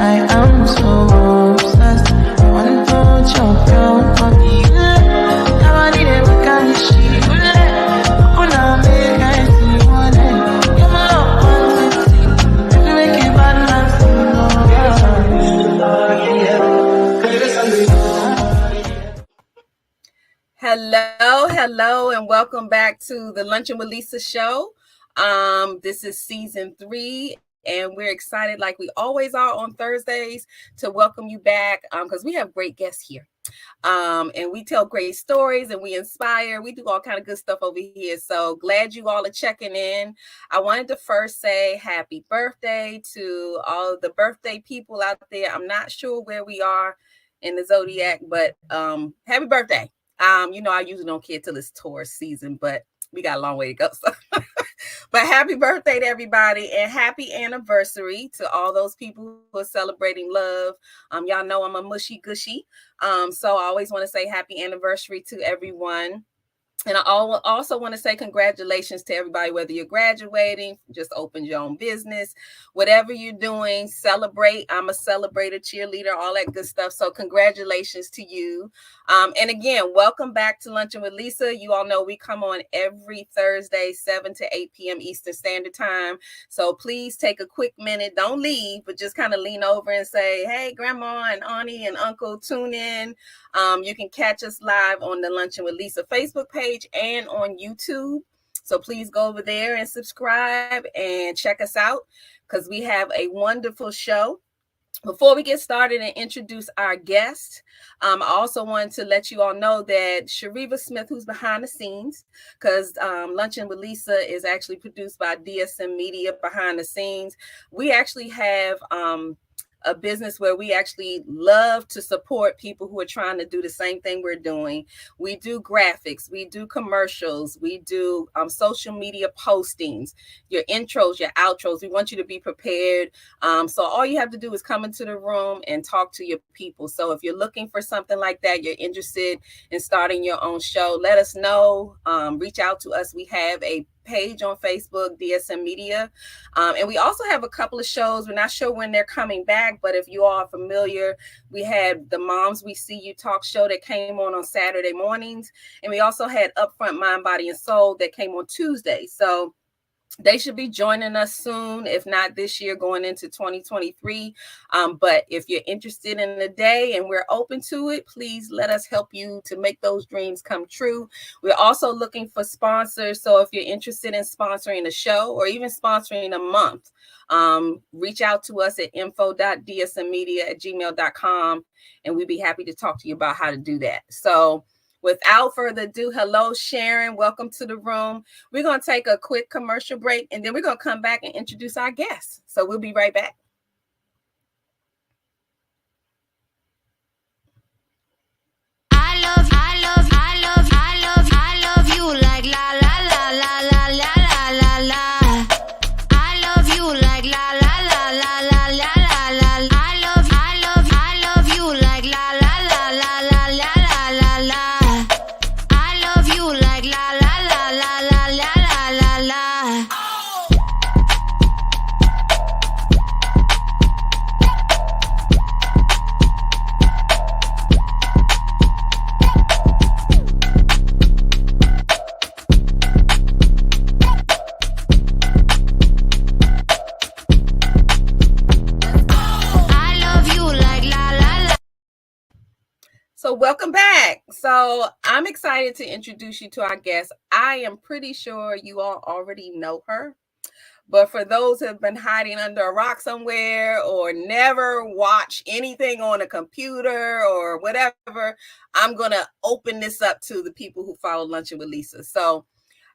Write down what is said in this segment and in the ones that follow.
I am so obsessed. One touch of your body, I need a can she open up, make I see one day. You're my love, if you make it bad, Hello, and welcome back to the Lunchin with Lisa show. This is season 3, and we're excited, like we always are on Thursdays, to welcome you back because we have great guests here. And we tell great stories and we inspire. We do all kind of good stuff over here. So glad you all are checking in. I wanted to first say happy birthday to all of the birthday people out there. I'm not sure where we are in the zodiac, but happy birthday. I usually don't care till it's Taurus season, but we got a long way to go. So. But happy birthday to everybody and happy anniversary to all those people who are celebrating love. Y'all know I'm a mushy gushy. So I always want to say happy anniversary to everyone. And I also want to say congratulations to everybody, whether you're graduating, just opened your own business, whatever you're doing, celebrate. I'm a celebrator, cheerleader, all that good stuff. So congratulations to you. And again, welcome back to Lunchin with Lisa. You all know we come on every Thursday, 7 to 8 p.m. Eastern Standard Time. So please take a quick minute. Don't leave, but just kind of lean over and say, hey, Grandma and Auntie and Uncle, tune in. You can catch us live on the Lunchin with Lisa Facebook page and on YouTube. So please go over there and subscribe and check us out because we have a wonderful show. Before we get started and introduce our guest, I also wanted to let you all know that Shariva Smith, who's behind the scenes, because Lunchin with Lisa is actually produced by DSM Media behind the scenes. We actually have a business where we actually love to support people who are trying to do the same thing we're doing. We do graphics, we do commercials, we do social media postings, your intros, your outros. We want you to be prepared. So all you have to do is come into the room and talk to your people. So if you're looking for something like that, you're interested in starting your own show, let us know. Reach out to us. We have a page on Facebook, DSM Media. And we also have a couple of shows. We're not sure when they're coming back, but if you all are familiar, we had the Moms We See You talk show that came on Saturday mornings. And we also had Upfront Mind, Body, and Soul that came on Tuesday. So they should be joining us soon, if not this year, going into 2023. But if you're interested in the day and we're open to it, please let us help you to make those dreams come true. We're also looking for sponsors. So if you're interested in sponsoring a show or even sponsoring a month, reach out to us at info.dsmmedia@gmail.com, and we'd be happy to talk to you about how to do that. So without further ado, hello, Sharon. Welcome to the room. We're going to take a quick commercial break, and then we're going to come back and introduce our guests. So we'll be right back. I love you like la la la la la la la la. I love you like la la la la la la la la. I love you like la la la la la la la la. I love you like la la la la la la la la. So welcome back. So I'm excited to introduce you to our guest. I am pretty sure you all already know her, but for those who have been hiding under a rock somewhere or never watch anything on a computer or whatever, I'm going to open this up to the people who follow Lunchin with Lisa. So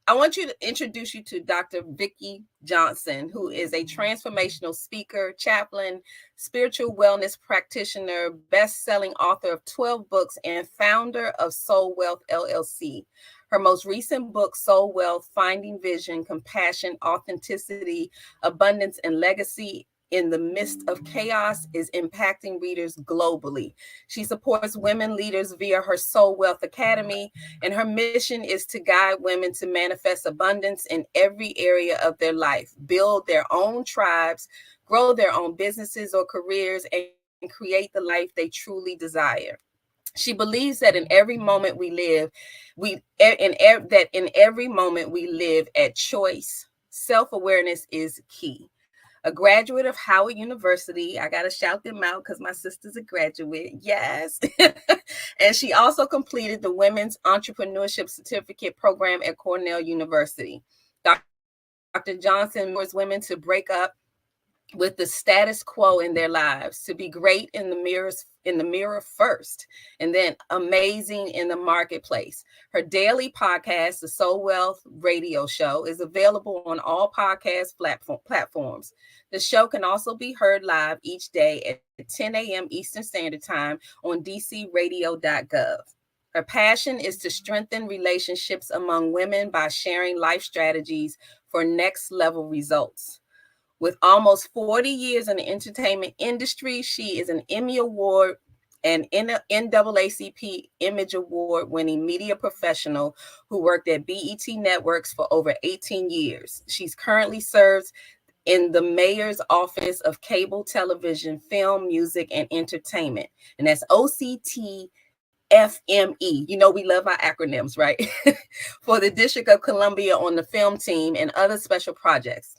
I want you to introduce you to Dr. Vikki Johnson, who is a transformational speaker, chaplain, spiritual wellness practitioner, best-selling author of 12 books, and founder of Soul Weath, LLC. Her most recent book, Soul Weath, Finding Vision, Compassion, Authenticity, Abundance, and Legacy in the Midst of Chaos, is impacting readers globally. She supports women leaders via her Soul Weath Academy, and her mission is to guide women to manifest abundance in every area of their life, build their own tribes, grow their own businesses or careers, and create the life they truly desire. She believes that in every moment we live, in every moment we live at choice, self-awareness is key. A graduate of Howard University. I got to shout them out because my sister's a graduate. Yes. And she also completed the Women's Entrepreneurship Certificate program at Cornell University. Dr. Johnson empowers women to break up with the status quo in their lives, to be great in the mirror first, and then amazing in the marketplace. Her daily podcast, the Soul Wealth Radio Show, is available on all podcast platforms. The show can also be heard live each day at 10 a.m. Eastern Standard Time on dcradio.gov. Her passion is to strengthen relationships among women by sharing life strategies for next level results. With almost 40 years in the entertainment industry, she is an Emmy Award and NAACP Image Award winning media professional who worked at BET Networks for over 18 years. She's currently serves in the Mayor's Office of Cable Television, Film, Music, and Entertainment. And that's OCTFME. You know, we love our acronyms, right? For the District of Columbia on the film team and other special projects.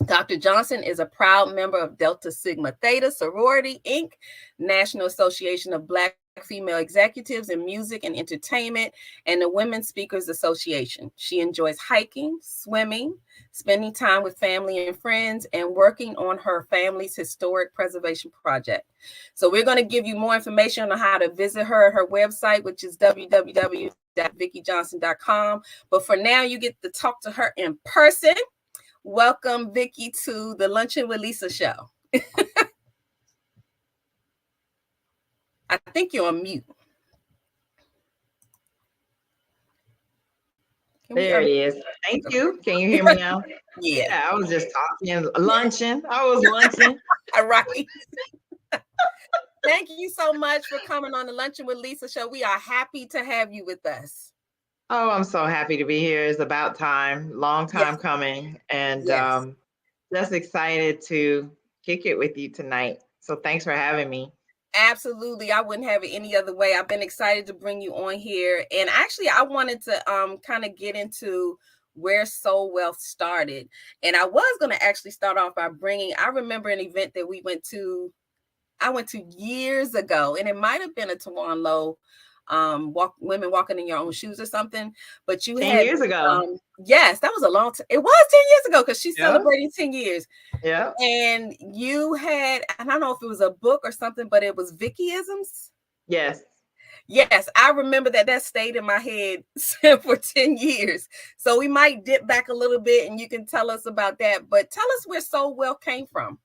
Dr. Johnson is a proud member of Delta Sigma Theta Sorority, Inc., National Association of Black Female Executives in Music and Entertainment, and the Women Speakers Association. She enjoys hiking, swimming, spending time with family and friends, and working on her family's historic preservation project. So we're going to give you more information on how to visit her at her website, which is www.vikkijohnson.com. But for now, you get to talk to her in person. Welcome, Vikki, to the Lunchin with Lisa show. I think you're on mute. There it is. Thank you. Can you hear me now? Yeah, I was just talking, lunching. I was lunching. All right. Thank you so much for coming on the Lunchin with Lisa show. We are happy to have you with us. Oh, I'm so happy to be here. It's about time. Long time coming. And just excited to kick it with you tonight. So thanks for having me. Absolutely. I wouldn't have it any other way. I've been excited to bring you on here. And actually, I wanted to kind of get into where Soul Wealth started. And I was going to actually start off by I remember an event that I went to years ago, and it might have been a Tawan Lowe women walking in your own shoes or something, but you 10 years ago. Yes, that was a long time. It was 10 years ago because she's celebrating 10 years. Yeah. And you had, I don't know if it was a book or something, but it was Vikkiisms. Yes. Yes, I remember that stayed in my head for 10 years. So we might dip back a little bit and you can tell us about that. But tell us where Soul Wealth came from.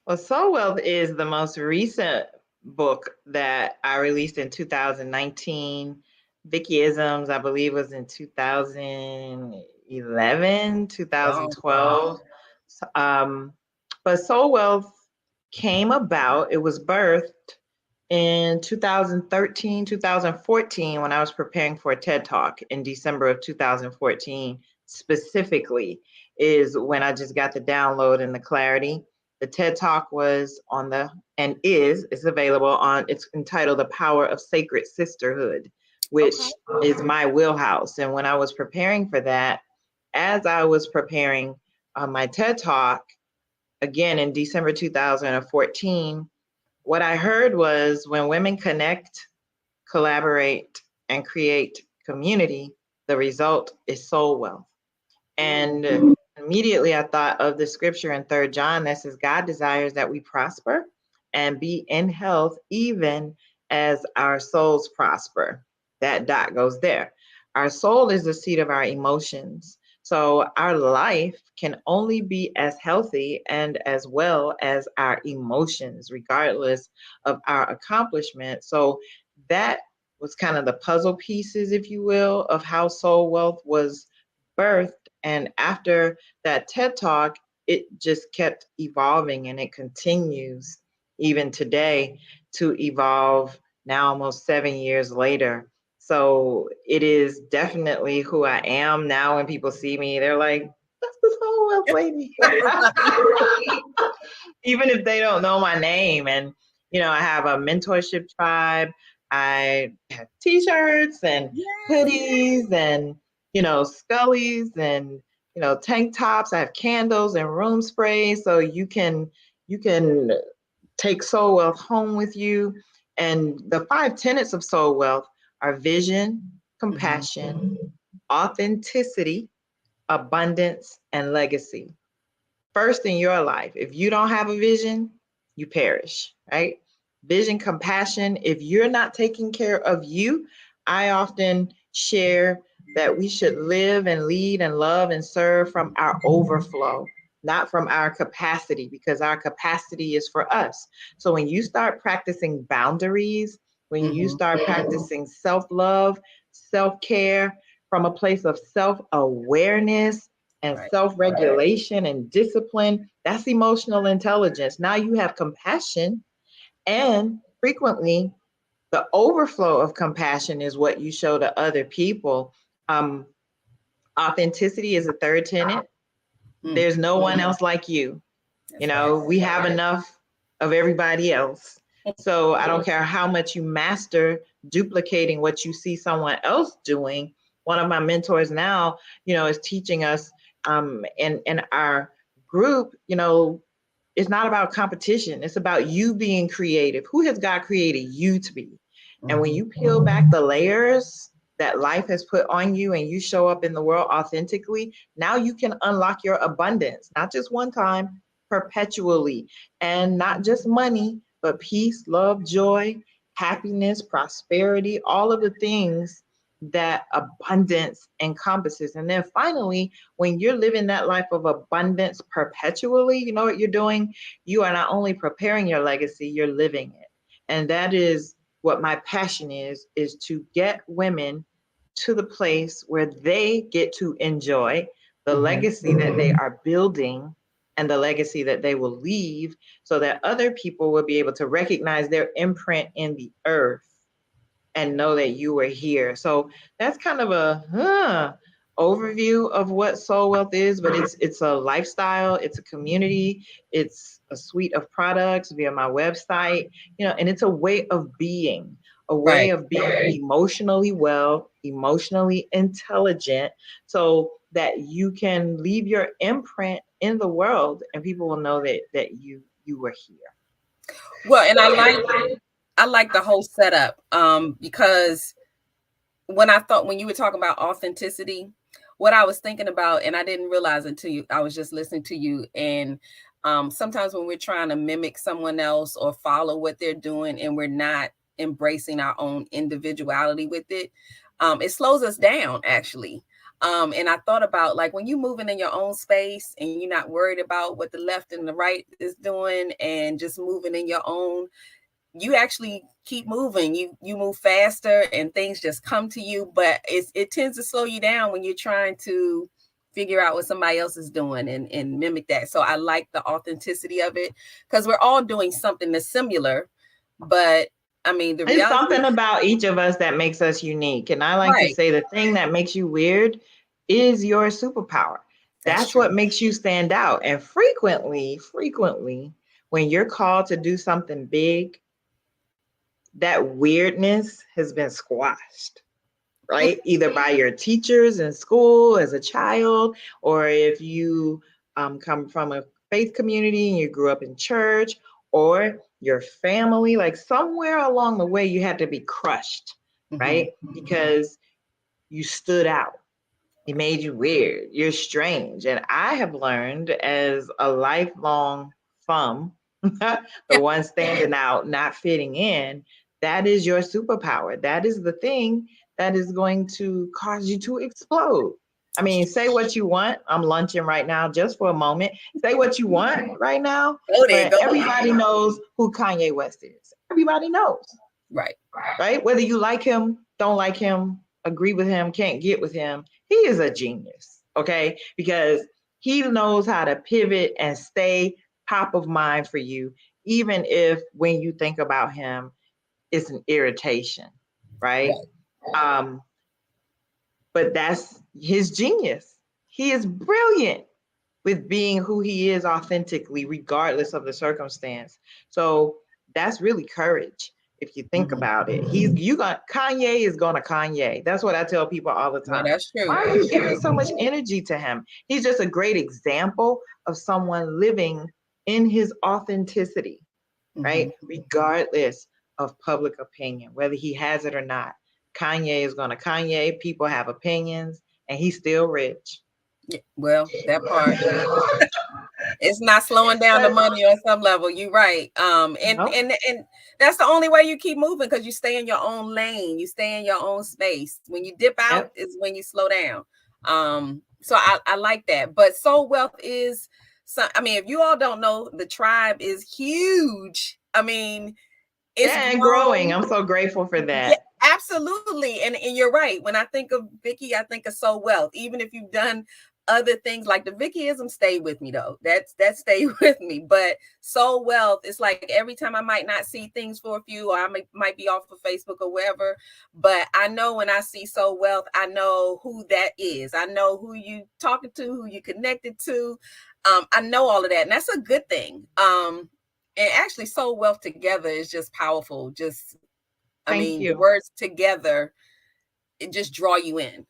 Well, Soul Wealth is the most recent book that I released in 2019. Vikkiisms, I believe, was in 2011, 2012. But Soul Wealth came about, it was birthed in 2013, 2014, when I was preparing for a TED Talk in December of 2014, specifically, is when I just got the download and the clarity. The TED Talk was it's available on, it's entitled The Power of Sacred Sisterhood, which is my wheelhouse. And when I was preparing for that, as I was preparing my TED Talk, again in December 2014, what I heard was when women connect, collaborate, and create community, the result is soul wealth. And immediately I thought of the scripture in 3 John that says, God desires that we prosper and be in health, even as our souls prosper. That dot goes there. Our soul is the seat of our emotions. So our life can only be as healthy and as well as our emotions, regardless of our accomplishment. So that was kind of the puzzle pieces, if you will, of how Soul Wealth was birthed. And after that TED Talk, it just kept evolving, and it continues even today to evolve now almost 7 years later. So it is definitely who I am now. When people see me, they're like, that's the Soul Wealth lady. Even if they don't know my name. And, I have a mentorship tribe. I have t-shirts and hoodies and, Scullies and, tank tops. I have candles and room sprays. So you can take Soul Wealth home with you. And the 5 tenets of Soul Wealth are vision, compassion, authenticity, abundance, and legacy. First in your life, if you don't have a vision, you perish, right? Vision, compassion. If you're not taking care of you, I often share that we should live and lead and love and serve from our overflow, not from our capacity, because our capacity is for us. So when you start practicing boundaries, when you start practicing self-love, self-care from a place of self-awareness and self-regulation and discipline, that's emotional intelligence. Now you have compassion, and frequently the overflow of compassion is what you show to other people. Authenticity is a third tenet. There's no one else like you. We have enough of everybody else. So I don't care how much you master duplicating what you see someone else doing. One of my mentors now, is teaching us in our group, it's not about competition. It's about you being creative. Who has God created you to be? And when you peel back the layers that life has put on you and you show up in the world authentically, now you can unlock your abundance, not just one time, perpetually. And not just money, but peace, love, joy, happiness, prosperity, all of the things that abundance encompasses. And then finally, when you're living that life of abundance perpetually, you know what you're doing? You are not only preparing your legacy, you're living it. And that is what my passion is to get women to the place where they get to enjoy the legacy that they are building and the legacy that they will leave, so that other people will be able to recognize their imprint in the earth and know that you were here. So that's kind of a overview of what Soul Wealth is, but it's a lifestyle, it's a community, it's a suite of products via my website, and it's a way of being, of being emotionally well, emotionally intelligent, so that you can leave your imprint in the world and people will know that you were here. Well, and I like the whole setup because when you were talking about authenticity, what I was thinking about, and I didn't realize until I was just listening to you, and sometimes when we're trying to mimic someone else or follow what they're doing and we're not embracing our own individuality with it, it slows us down actually. And I thought about, like, when you're moving in your own space and you're not worried about what the left and the right is doing and just moving in your own, you actually keep moving. You move faster and things just come to you, but it tends to slow you down when you're trying to figure out what somebody else is doing and mimic that. So I like the authenticity of it, because we're all doing something that's similar, but I mean, there's something about each of us that makes us unique. And I like to say the thing that makes you weird is your superpower. That's what makes you stand out. And frequently, when you're called to do something big, that weirdness has been squashed, right? Either by your teachers in school as a child, or if you come from a faith community and you grew up in church, or your family, like somewhere along the way, you had to be crushed, right? Because you stood out. It made you weird. You're strange. And I have learned as a lifelong thumb, the one standing out, not fitting in, that is your superpower. That is the thing that is going to cause you to explode. I mean, say what you want. I'm lunching right now just for a moment. Say what you want right now. But everybody knows who Kanye West is. Everybody knows. Right. Whether you like him, don't like him, agree with him, can't get with him, he is a genius, okay? Because he knows how to pivot and stay top of mind for you, even if when you think about him, it's an irritation, right? But that's his genius. He is brilliant. with being who he is authentically, regardless of the circumstance. So that's really courage. If you think about it, Kanye is gonna Kanye. That's what I tell people all the Well, time. that's true. Why are you giving so much energy to him? He's just a great example of someone living in his authenticity, right? Regardless of public opinion, whether he has it or not. Kanye is gonna Kanye. People have opinions, and he's still rich. Yeah, well, that part. It's not slowing down the money on some level. You're right. And that's the only way you keep moving, because you stay in your own lane, you stay in your own space. When you dip out is when you slow down. So I like that. But Soul Wealth is if you all don't know, the tribe is huge. I mean, it's and growing. I'm so grateful for that. Yeah, absolutely. And you're right. When I think of Vikki, I think of Soul Wealth. Even if you've done other things, like the Vikkiism stayed with me though. That stayed with me. But Soul Wealth, it's like every time I might not see things for a few, or I might be off of Facebook or wherever, but I know when I see Soul Wealth, I know who that is. I know who you talking to, who you connected to. I know all of that, and that's a good thing. And actually, Soul Wealth together is just powerful. The words together, it just draw you in.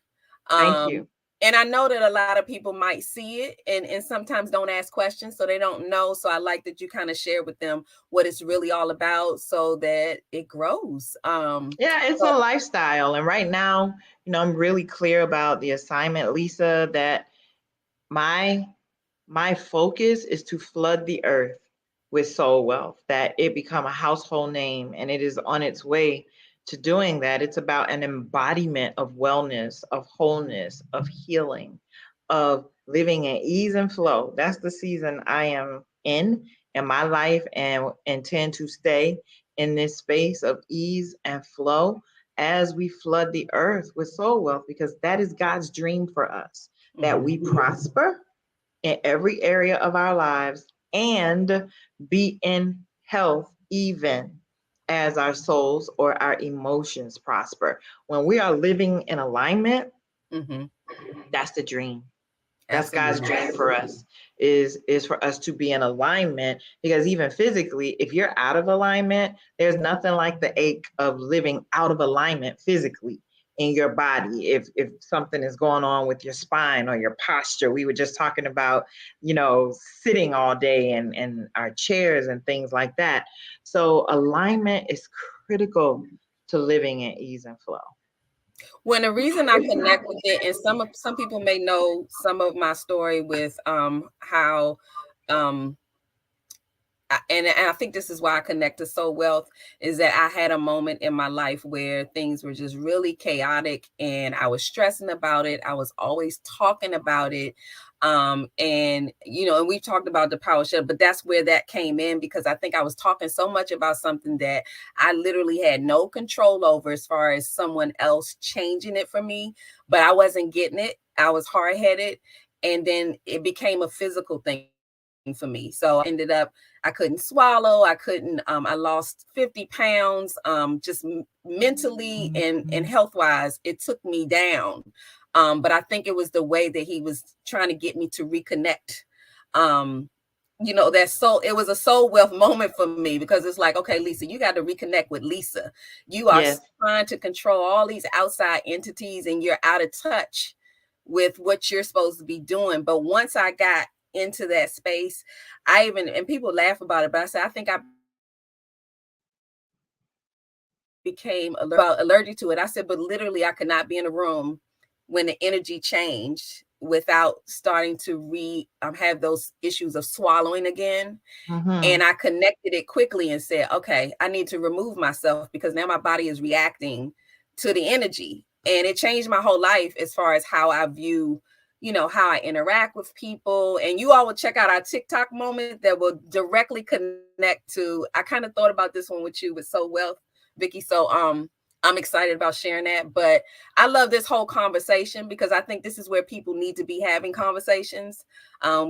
Thank you. And I know that a lot of people might see it and sometimes don't ask questions, so they don't know. So I like that you kind of share with them what it's really all about so that it grows. It's a lifestyle. And right now, I'm really clear about the assignment, Lisa, that my focus is to flood the earth with Soul Wealth, that it become a household name, and it is on its way to doing that. It's about an embodiment of wellness, of wholeness, of healing, of living in ease and flow. That's the season I am in my life, and intend to stay in this space of ease and flow as we flood the earth with Soul Wealth, because that is God's dream for us, that we prosper in every area of our lives and be in health, even as our souls or our emotions prosper. When we are living in alignment, that's the dream. That's God's dream for us, is for us to be in alignment, because even physically, if you're out of alignment, there's nothing like the ache of living out of alignment physically in your body. If something is going on with your spine or your posture, we were just talking about, sitting all day and our chairs and things like that. So alignment is critical to living in ease and flow. When the reason I connect with it, and some people may know some of my story with how and I think this is why I connect to Soul Wealth, is that I had a moment in my life where things were just really chaotic and I was stressing about it. I was always talking about it. And we've talked about the power shift, but that's where that came in, because I think I was talking so much about something that I literally had no control over as far as someone else changing it for me, but I wasn't getting it. I was hard-headed, and then it became a physical thing for me. So I ended up, I couldn't swallow. I lost 50 pounds, just mentally and health-wise, it took me down. But I think it was the way that he was trying to get me to reconnect. It was a Soul Wealth moment for me, because it's like, okay, Lisa, you got to reconnect with Lisa. You are trying to control all these outside entities, and you're out of touch with what you're supposed to be doing. But once I got into that space, and people laugh about it, but I said, I think I became allergic to it. I said, but literally I could not be in a room when the energy changed without starting to have those issues of swallowing again. And I connected it quickly and said, okay, I need to remove myself, because now my body is reacting to the energy. And it changed my whole life as far as how I view, how I interact with people. And you all will check out our TikTok moment that will directly connect to, I kind of thought about this one with you with Soul Wealth, Vikki. So I'm excited about sharing that. But I love this whole conversation, because I think this is where people need to be having conversations.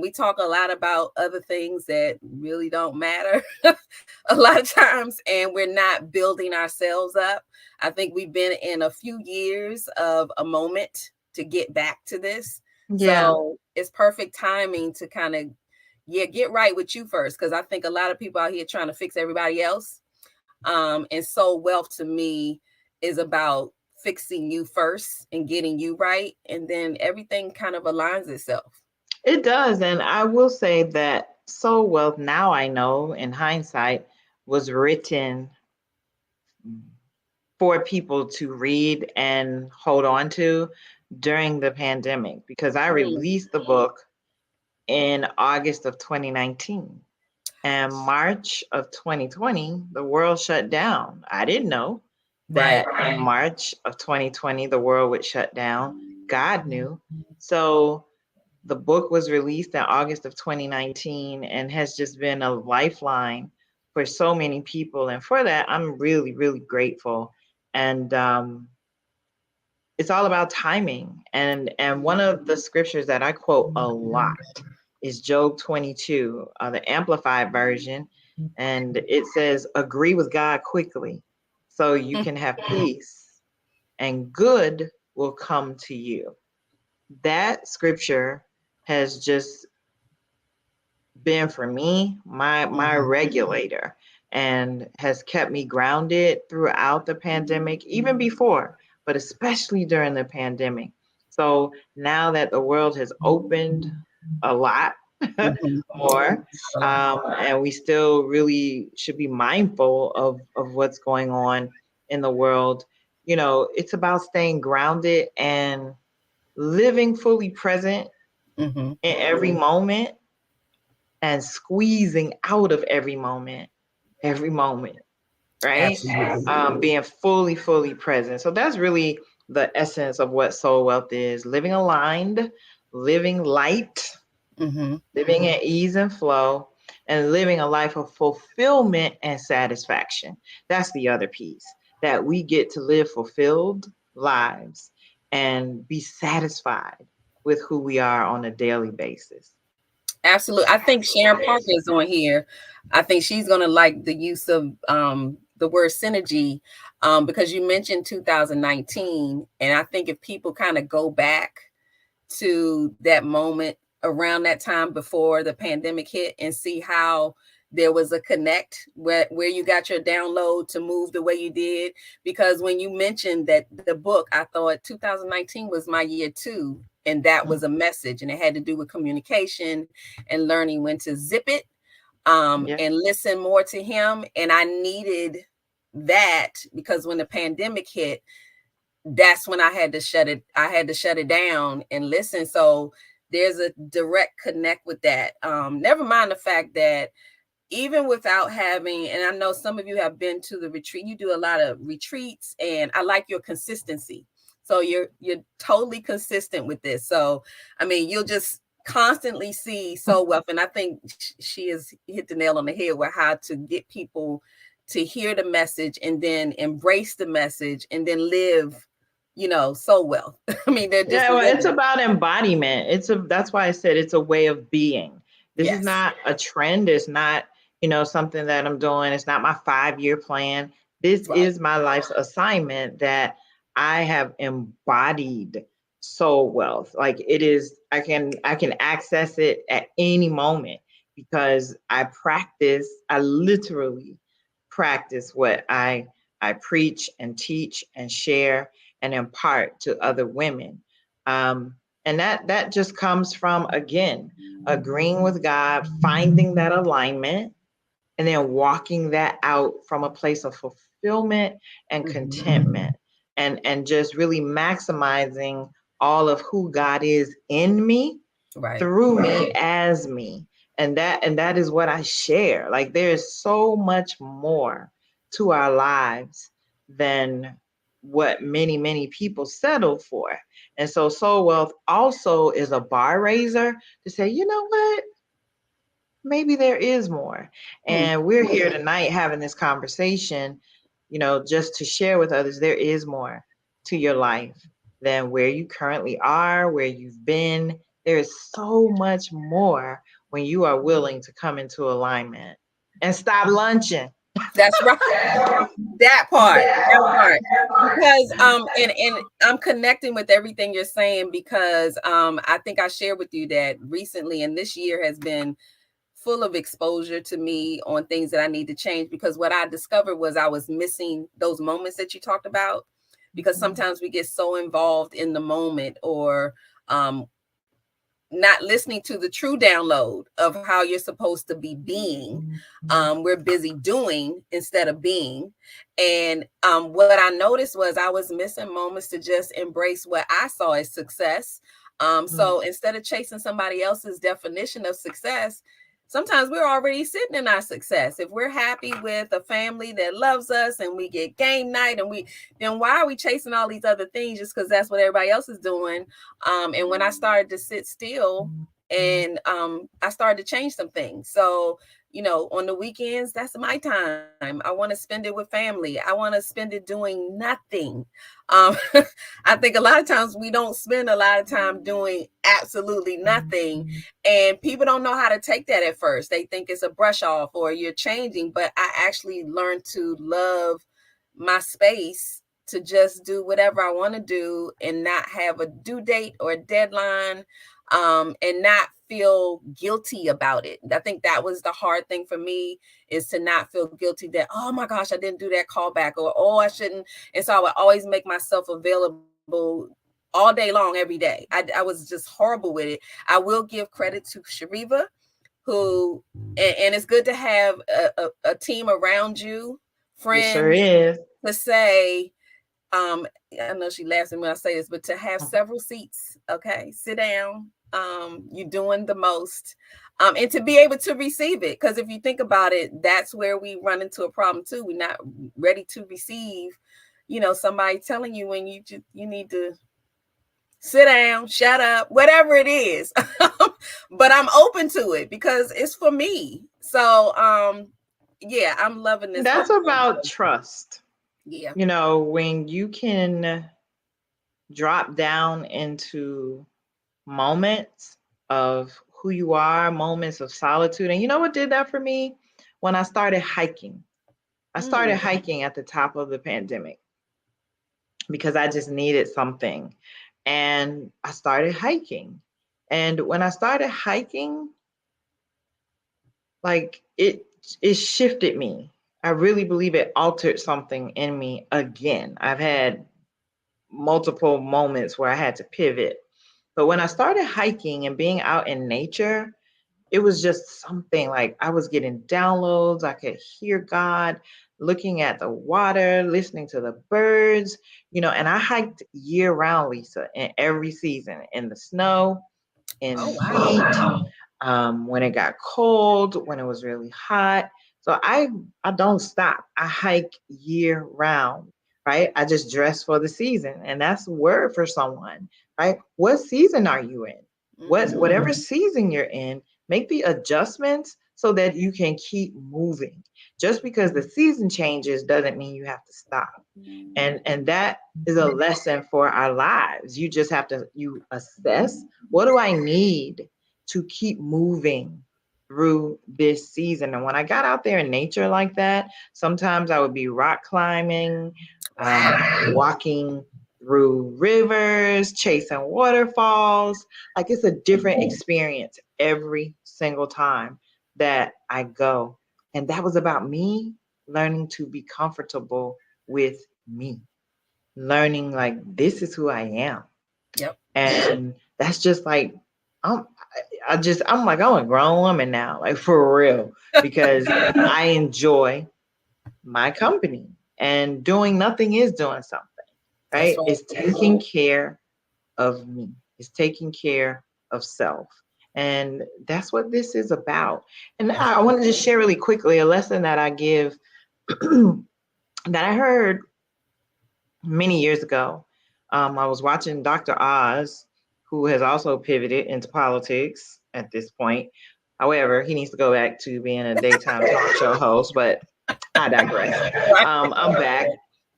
We talk a lot about other things that really don't matter a lot of times, and we're not building ourselves up. I think we've been in a few years of a moment to get back to this. So it's perfect timing to kind of get right with you first, because I think a lot of people out here trying to fix everybody else. And Soul Wealth to me is about fixing you first and getting you right, and then everything kind of aligns itself. It does. And I will say that Soul Wealth, now I know in hindsight, was written for people to read and hold on to during the pandemic, because I released the book in August of 2019. And March of 2020, the world shut down. I didn't know that in March of 2020, the world would shut down. God knew. So the book was released in August of 2019 and has just been a lifeline for so many people. And for that, I'm really, really grateful. And it's all about timing. And one of the scriptures that I quote a lot is Job 22, the Amplified version. And it says, agree with God quickly so you can have peace and good will come to you. That scripture has just been for me, my regulator, and has kept me grounded throughout the pandemic, even before, but especially during the pandemic. So now that the world has opened a lot more, and we still really should be mindful of what's going on in the world, you know, it's about staying grounded and living fully present in every moment and squeezing out of every moment, right? Being fully present. So that's really the essence of what Soul Wealth is: living aligned, living light, living at ease and flow, and living a life of fulfillment and satisfaction. That's the other piece, that we get to live fulfilled lives and be satisfied with who we are on a daily basis. Absolutely. I think Sharon Parker is on here. I think she's going to like the use of the word synergy, because you mentioned 2019. And I think if people kind of go back to that moment around that time before the pandemic hit and see how there was a connect where you got your download to move the way you did. Because when you mentioned that the book, I thought 2019 was my year too. And that was a message, and it had to do with communication and learning when to zip it, and listen more to him. And I needed that, because when the pandemic hit, that's when I had to shut it down and listen. So there's a direct connect with that. Never mind the fact that even without having, and I know some of you have been to the retreat, you do a lot of retreats, and I like your consistency. So you're totally consistent with this. So, I mean, you'll just constantly see Soul Wealth. And I think she has hit the nail on the head with how to get people to hear the message and then embrace the message and then live, you know, Soul Wealth. I mean, they're just it's about embodiment. That's why I said it's a way of being. This is not a trend. It's not, you know, something that I'm doing. It's not my 5-year plan. This is my life's assignment, that I have embodied Soul Wealth. Like, it is, I can access it at any moment, because I literally practice what I preach and teach and share and impart to other women. And that just comes from, again, agreeing with God, finding that alignment, and then walking that out from a place of fulfillment and contentment, and just really maximizing all of who God is in me, through me, as me. And that is what I share. Like, there is so much more to our lives than what many people settle for. And so Soul Wealth also is a bar raiser to say, you know what? Maybe there is more. And we're here tonight having this conversation, you know, just to share with others, there is more to your life than where you currently are, where you've been. There is so much more when you are willing to come into alignment and stop lunching. That's right. That part. Because and I'm connecting with everything you're saying because I think I shared with you that recently and this year has been full of exposure to me on things that I need to change because what I discovered was I was missing those moments that you talked about because sometimes we get so involved in the moment or not listening to the true download of how you're supposed to be being. We're busy doing instead of being. And what I noticed was I was missing moments to just embrace what I saw as success. So instead of chasing somebody else's definition of success, sometimes we're already sitting in our success. If we're happy with a family that loves us and we get game night and then why are we chasing all these other things just because that's what everybody else is doing? And when I started to sit still and I started to change some things. So, on the weekends, that's my time. I want to spend it with family. I want to spend it doing nothing. I think a lot of times we don't spend a lot of time doing absolutely nothing. And people don't know how to take that at first. They think it's a brush off or you're changing. But I actually learned to love my space to just do whatever I want to do and not have a due date or a deadline and not feel guilty about it. I think that was the hard thing for me is to not feel guilty that, oh my gosh, I didn't do that callback or, oh, I shouldn't. And so I would always make myself available all day long, every day. I was just horrible with it. I will give credit to Shariva, who, and it's good to have a team around you, friends, it sure is. to say, I know she laughs at me when I say this, but to have several seats, okay, sit down, you're doing the most, and to be able to receive it. Because if you think about it, that's where we run into a problem too. We're not ready to receive, somebody telling you when you need to sit down, shut up, whatever it is. But I'm open to it because it's for me. So, yeah, I'm loving this. That's about trust. Yeah. When you can drop down into moments of who you are, moments of solitude. And you know what did that for me? When I started hiking. I started hiking at the top of the pandemic because I just needed something. And I started hiking. And when I started hiking, like it shifted me. I really believe it altered something in me again. I've had multiple moments where I had to pivot. But when I started hiking and being out in nature, it was just something like I was getting downloads. I could hear God, looking at the water, listening to the birds, and I hiked year round, Lisa, in every season, in the snow, in the heat, when it got cold, when it was really hot. So I don't stop. I hike year round, right? I just dress for the season. And that's a word for someone, right? What season are you in? Whatever season you're in, make the adjustments so that you can keep moving. Just because the season changes doesn't mean you have to stop. And that is a lesson for our lives. You just have to, you assess, what do I need to keep moving through this season? And when I got out there in nature like that, sometimes I would be rock climbing, walking through rivers, chasing waterfalls. Like it's a different experience every single time that I go. And that was about me learning to be comfortable with me, learning like this is who I am. Yep. And that's just like, I'm like, I'm a grown woman now, like for real, because I enjoy my company, and doing nothing is doing something, right? It's taking care of me. It's taking care of self. And that's what this is about. And I want to just share really quickly a lesson that I give that I heard many years ago. I was watching Dr. Oz, who has also pivoted into politics at this point. However, he needs to go back to being a daytime talk show host, but I digress. I'm back.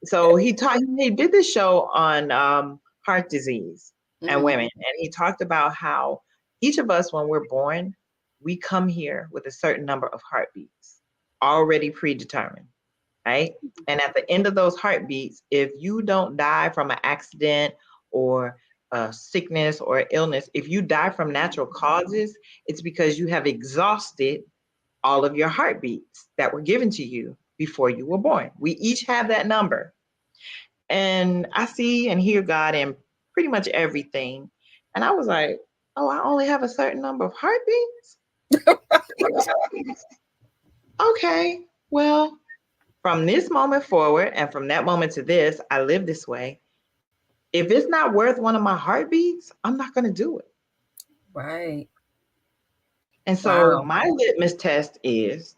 So he did this show on heart disease and women. And he talked about how each of us, when we're born, we come here with a certain number of heartbeats. already predetermined, right? And at the end of those heartbeats, if you don't die from an accident or a sickness or illness, if you die from natural causes, it's because you have exhausted all of your heartbeats that were given to you before you were born. We each have that number. And I see and hear God in pretty much everything. And I was like, oh, I only have a certain number of heartbeats? Okay, well, from this moment forward and from that moment to this, I live this way. If it's not worth one of my heartbeats, I'm not going to do it. Right. And so my litmus test is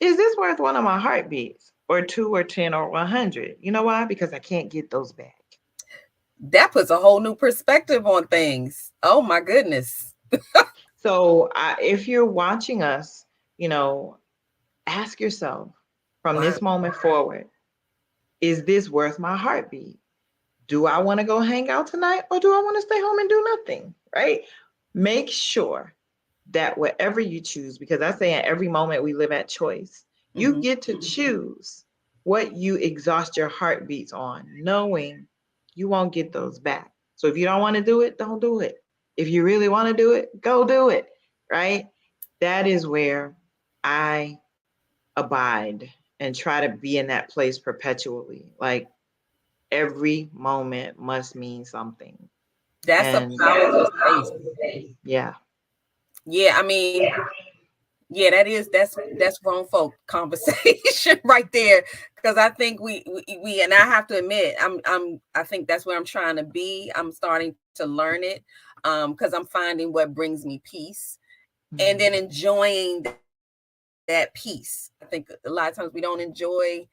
this worth one of my heartbeats or 2 or 10 or 100? You know why? Because I can't get those back. That puts a whole new perspective on things. Oh my goodness. So if you're watching us, ask yourself from this moment forward, is this worth my heartbeat? Do I want to go hang out tonight or do I want to stay home and do nothing? Right? Make sure that whatever you choose, because I say in every moment we live at choice, you get to choose what you exhaust your heartbeats on, knowing you won't get those back. So if you don't want to do it, don't do it. If you really want to do it, go do it, right? That is where I abide and try to be in that place perpetually. Like every moment must mean something. That's a powerful space. Yeah. Yeah, I mean, yeah, that's grown folk conversation right there. Because I think we and I have to admit, I think that's where I'm trying to be. I'm starting to learn it because I'm finding what brings me peace and then enjoying that peace. I think a lot of times we don't enjoy,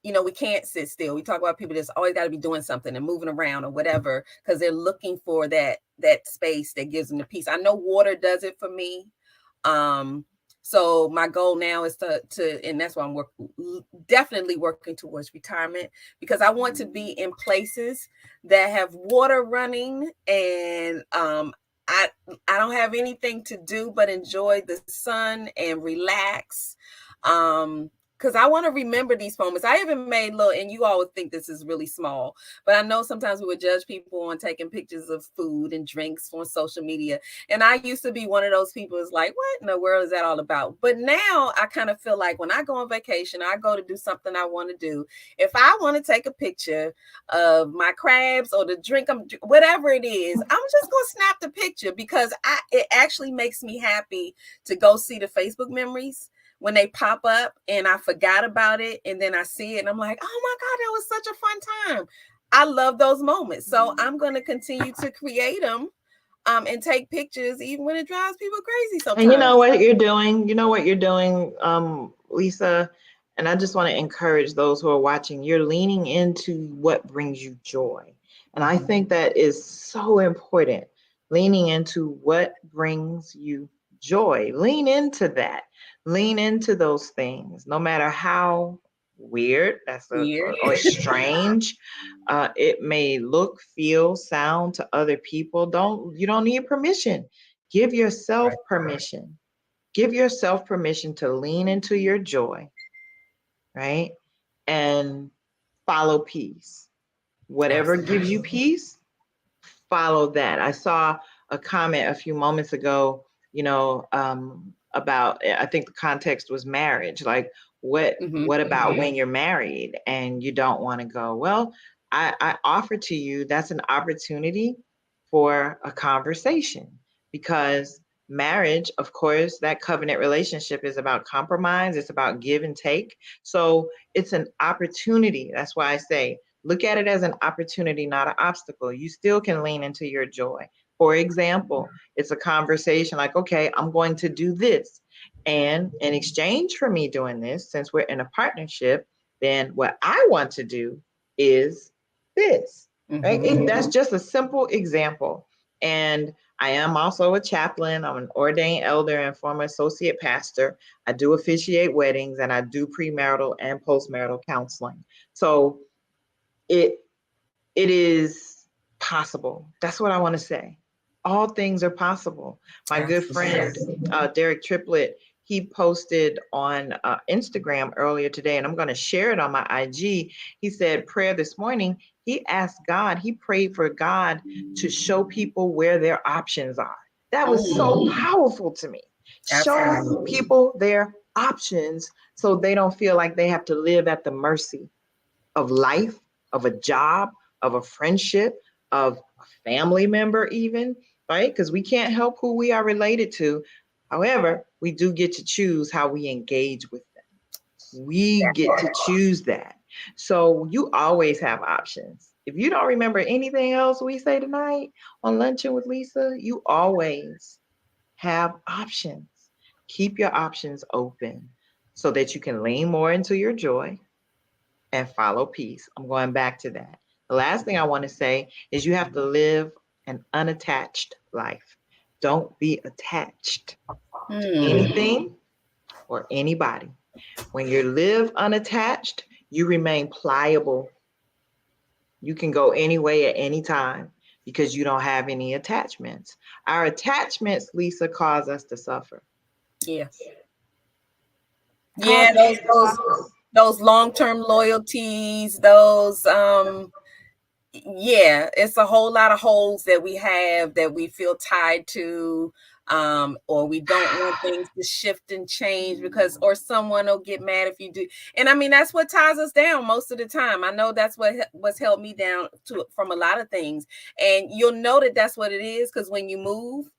we can't sit still. We talk about people that's always got to be doing something and moving around or whatever because they're looking for that space that gives them the peace. I know water does it for me. So my goal now is to and that's why I'm definitely working towards retirement because I want to be in places that have water running and I don't have anything to do but enjoy the sun and relax. Because I want to remember these moments. I even made and you all would think this is really small, but I know sometimes we would judge people on taking pictures of food and drinks on social media. And I used to be one of those people who's like, what in the world is that all about? But now I kind of feel like when I go on vacation, I go to do something I want to do. If I want to take a picture of my crabs or the drink, whatever it is, I'm just going to snap the picture because it actually makes me happy to go see the Facebook memories when they pop up and I forgot about it and then I see it and I'm like, oh my God, that was such a fun time. I love those moments. So I'm going to continue to create them and take pictures even when it drives people crazy sometimes. And you know what you're doing, Lisa, and I just want to encourage those who are watching, you're leaning into what brings you joy. And I think that is so important, leaning into what brings you joy. Lean into that. Lean into those things, no matter how weird or strange it may look, feel, sound to other people. You don't need permission. Give yourself permission. Give yourself permission to lean into your joy, right? And follow peace. Whatever gives you peace, follow that. I saw a comment a few moments ago, about, I think the context was marriage. Like, what about when you're married and you don't want to go? Well, I offer to you, that's an opportunity for a conversation because marriage, of course, that covenant relationship is about compromise. It's about give and take. So it's an opportunity. That's why I say, look at it as an opportunity, not an obstacle. You still can lean into your joy. For example, it's a conversation like, okay, I'm going to do this. And in exchange for me doing this, since we're in a partnership, then what I want to do is this, right? That's just a simple example. And I am also a chaplain. I'm an ordained elder and former associate pastor. I do officiate weddings and I do premarital and postmarital counseling. So it is possible. That's what I want to say. All things are possible. My good friend, Derek Triplett, he posted on Instagram earlier today, and I'm going to share it on my IG. He said prayer this morning. He asked God, he prayed for God to show people where their options are. That was so powerful to me. Show people their options so they don't feel like they have to live at the mercy of life, of a job, of a friendship, of a family member even, right? Because we can't help who we are related to. However, we do get to choose how we engage with them. We get to choose that. So you always have options. If you don't remember anything else we say tonight on Luncheon with Lisa, you always have options. Keep your options open so that you can lean more into your joy and follow peace. I'm going back to that. The last thing I want to say is you have to live an unattached life. Don't be attached to anything or anybody. When you live unattached, you remain pliable. You can go any way at any time because you don't have any attachments. Our attachments, Lisa, cause us to suffer. Yeah. Yeah, those long-term loyalties, those yeah, it's a whole lot of holes that we have that we feel tied to, or we don't want things to shift and change because, or someone will get mad if you do. And I mean, that's what ties us down most of the time. I know that's what's held me down from a lot of things. And you'll know that that's what it is because when you move,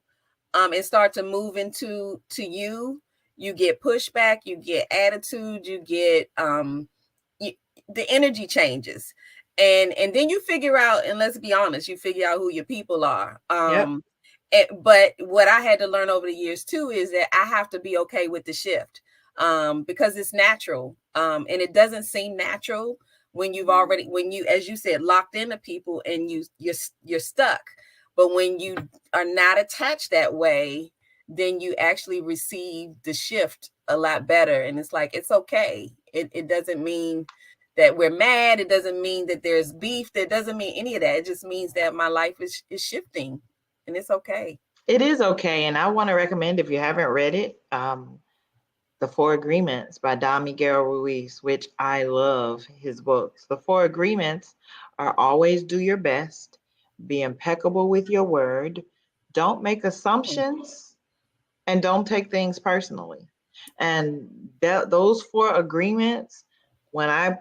and start to move into you, you get pushback, you get attitude, you get the energy changes. And then you figure out, and let's be honest, you figure out who your people are. But what I had to learn over the years too is that I have to be okay with the shift, because it's natural, and it doesn't seem natural when you, as you said, locked into people and you're stuck. But when you are not attached that way, then you actually receive the shift a lot better. And it's like, it's okay. It doesn't mean that we're mad. It doesn't mean that there's beef. That doesn't mean any of that. It just means that my life is shifting, and it's okay. It is okay. And I want to recommend, if you haven't read it, The 4 Agreements by Don Miguel Ruiz, which I love his books. The 4 Agreements are always do your best, be impeccable with your word, don't make assumptions, and don't take things personally. And those 4 agreements, when I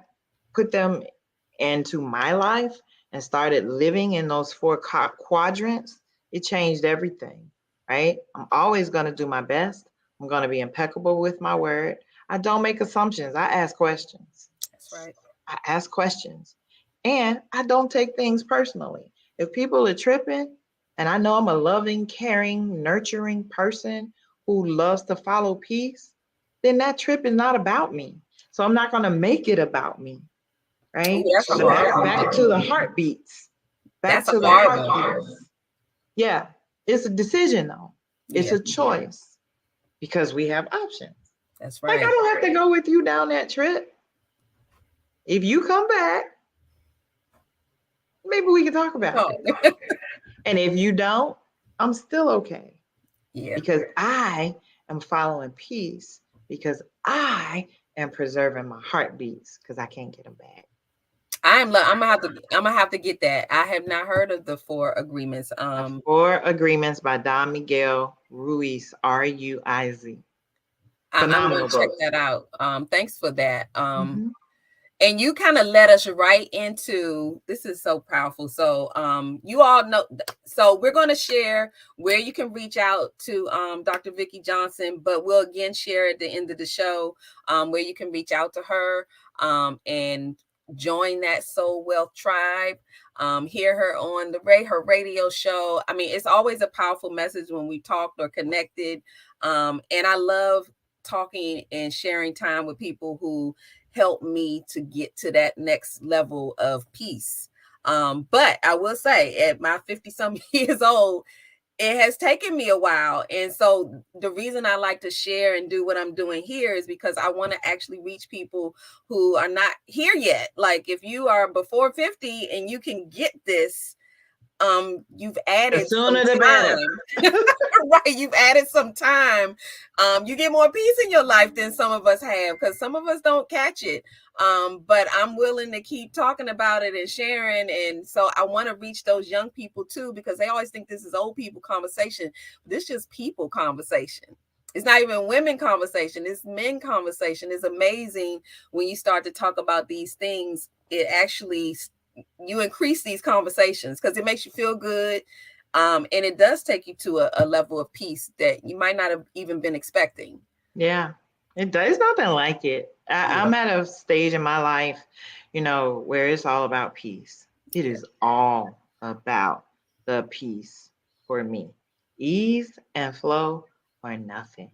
put them into my life and started living in those 4 quadrants, it changed everything, right? I'm always going to do my best. I'm going to be impeccable with my word. I don't make assumptions. I ask questions. That's right. I ask questions. And I don't take things personally. If people are tripping, and I know I'm a loving, caring, nurturing person who loves to follow peace, then that trip is not about me. So I'm not going to make it about me, right? Back to the heartbeats. Yeah, it's a decision though. It's a choice because we have options. That's right. Like, I don't have to go with you down that trip. If you come back, maybe we can talk about it. And if you don't, I'm still okay. Yeah. Because I am following peace, because I am preserving my heartbeats, because I can't get them back. I'm gonna have to get that. I have not heard of the 4 Agreements. 4 Agreements by Don Miguel Ruiz, Ruiz. I'm gonna check that out. Thanks for that. And you kind of led us right into, this is so powerful. So you all know, so we're going to share where you can reach out to Dr. Vikki Johnson, but we'll again share at the end of the show where you can reach out to her and join that Soul Wealth tribe. Hear her on her radio show. I mean, it's always a powerful message when we talked or connected. And I love talking and sharing time with people who help me to get to that next level of peace. But I will say, at my 50-some years old, it has taken me a while. And so the reason I like to share and do what I'm doing here is because I want to actually reach people who are not here yet. Like, if you are before 50 and you can get this, you've added The sooner some the better. Right, you've added some time. You get more peace in your life than some of us have, because some of us don't catch it. But I'm willing to keep talking about it and sharing. And so I want to reach those young people too, because they always think this is old people conversation. This is just people conversation. It's not even women conversation, it's men conversation. It's amazing when you start to talk about these things. It actually, you increase these conversations because it makes you feel good. And it does take you to a level of peace that you might not have even been expecting. Yeah, it does. It's nothing like it. I'm at a stage in my life, where it's all about peace. It is all about the peace for me. Ease and flow or nothing.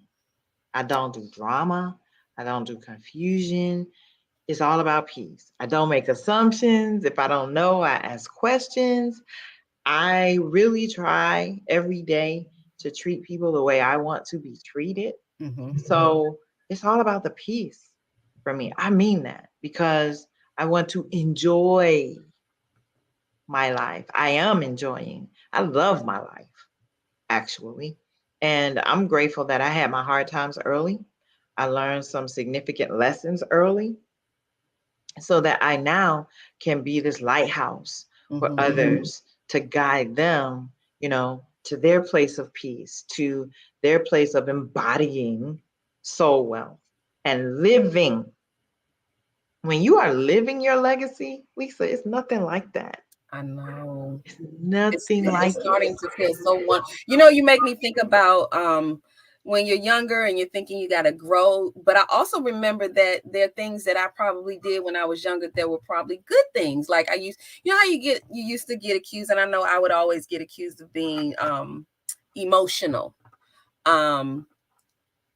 I don't do drama. I don't do confusion. It's all about peace. I don't make assumptions. If I don't know, I ask questions. I really try every day to treat people the way I want to be treated. Mm-hmm. So it's all about the peace for me. I mean that because I want to enjoy my life. I am enjoying. I love my life, actually. And I'm grateful that I had my hard times early. I learned some significant lessons early so that I now can be this lighthouse for others to guide them, to their place of peace, to their place of embodying soul wealth and living. When you are living your legacy, Lisa, it's nothing like that. I know. It's nothing like it's starting to feel so you make me think about when you're younger and you're thinking you got to grow. But I also remember that there are things that I probably did when I was younger that were probably good things. Like I used, how you used to get accused, and I know I would always get accused of being emotional.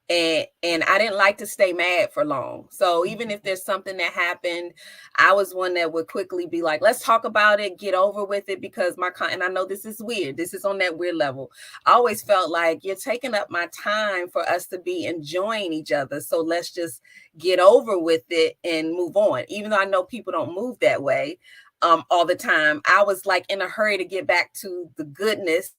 And I didn't like to stay mad for long. So even if there's something that happened, I was one that would quickly be like, let's talk about it, get over with it, because and I know this is weird. This is on that weird level. I always felt like you're taking up my time for us to be enjoying each other. So let's just get over with it and move on. Even though I know people don't move that way all the time, I was like in a hurry to get back to the goodness.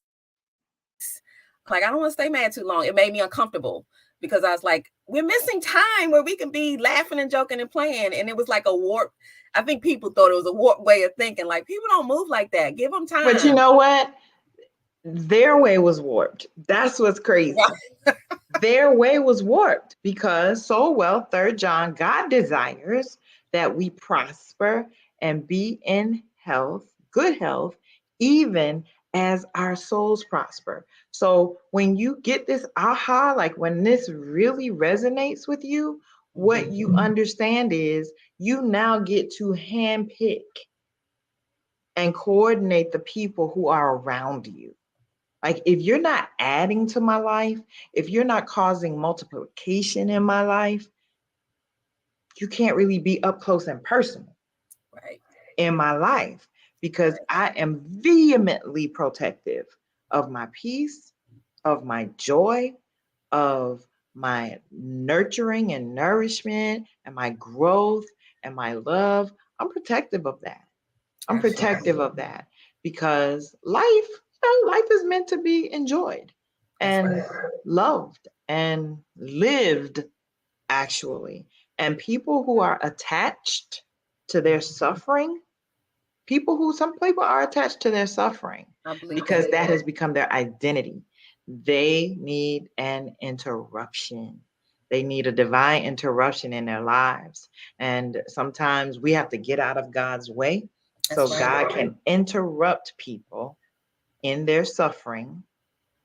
Like, I don't want to stay mad too long. It made me uncomfortable. Because I was like, we're missing time where we can be laughing and joking and playing. And it was like a warp. I think people thought it was a warped way of thinking. Like, people don't move like that. Give them time. But you know what? Their way was warped. That's what's crazy. Their way was warped because soul wealth, 3rd John, God desires that we prosper and be in health, good health, even as our souls prosper. So when you get this aha, like when this really resonates with you, what you understand is you now get to handpick and coordinate the people who are around you. Like if you're not adding to my life, if you're not causing multiplication in my life, you can't really be up close and personal in my life. Because I am vehemently protective of my peace, of my joy, of my nurturing and nourishment and my growth and my love. I'm protective of that. I'm protective of that because life is meant to be enjoyed and loved and lived, actually. And people who are attached to their suffering, some people are attached to their suffering because that has become their identity. They need an interruption. They need a divine interruption in their lives. And sometimes we have to get out of God's way so God can interrupt people in their suffering,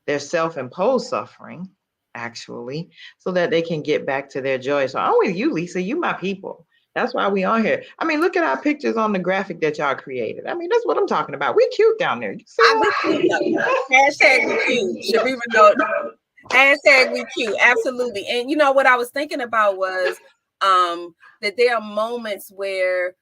their self-imposed suffering, actually, so that they can get back to their joy. So I'm with you, Lisa. You my people. That's why we on here. I mean, look at our pictures on the graphic that y'all created. I mean, that's what I'm talking about. We cute down there. You see Hashtag we cute. Sharima know. Hashtag we cute. Absolutely. And you know what I was thinking about was that there are moments where